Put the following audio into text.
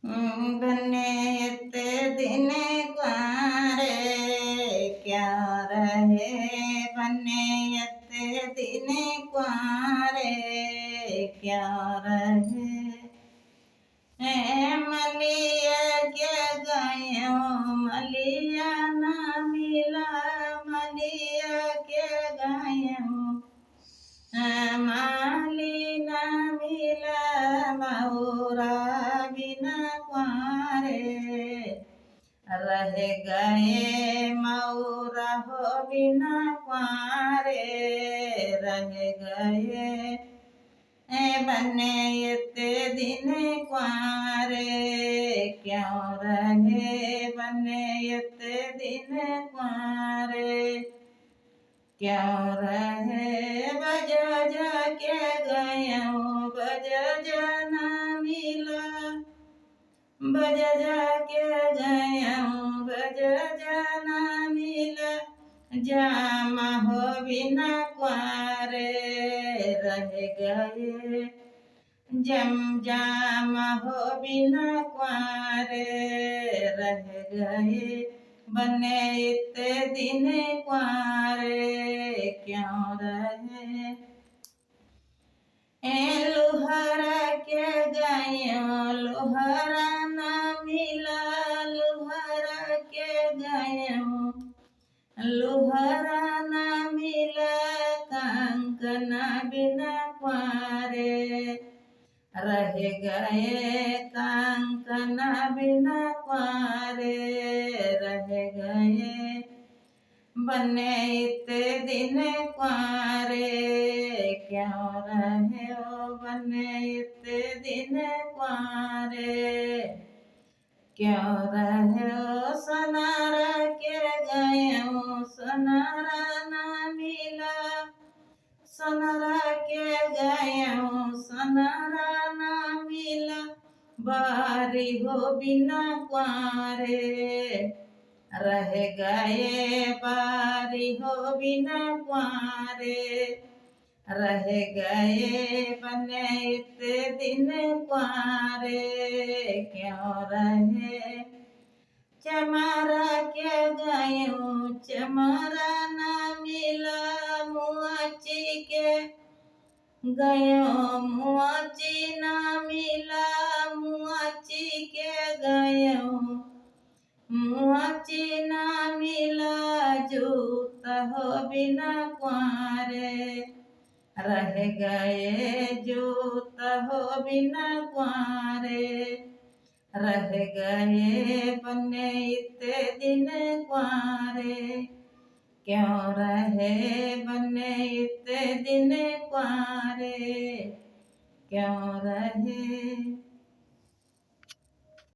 बने इते दिन कुआरे क्या रहे, बने इते दिन कुआरे क्या रहे। मलिया के गयो मलिया ना मिला, मलिया के गयो माली ना मिला, मऊरा बिना कुआरे रह गए, मऊरा हो बिना कुआरे रह गए। बने इते दिन कुआरे क्यों रहे, बने इते दिन कुआरे क्यों रहे। बजा जाके गयो बजा जाना मिला, बजा जाके गयो बजा जाना मिला, जामा हो बिना कुआरे रह गए। जम जामा हो बिना कुआरे रह गए। बने इते दिन कुआरे क्यों रहे। लुहारा के गयो लुहारा ना मिला, लुहारा के गयो लुहारा ना मिला, कंकना बिना कुआरे रह गए, कंकना बिना कुआरे रह गए। बने इते दिन कुआरे क्यों रहे हो, बने इते दिन कुआरे क्यों रहे हो। सनारा के गयो सनारा ना मिला, सनारा के गयो सनारा ना मिला, बारी हो बिना कुआरे रह गए, बारी हो बिना कुआरे रह गए। बने इते दिन कुआरे क्यों रहे। चमारा के गयो चमारा ना मिला, मुआची के गयो मुआची ना मिला, मुआची के गयो मुआची ना मिला, जूता हो बिना कुआरे रह गए, जूता हो बिना कुआरे रह गए। बने इते दिन कुआरे क्यों रहे, बने इते दिन कुआरे क्यों रहे।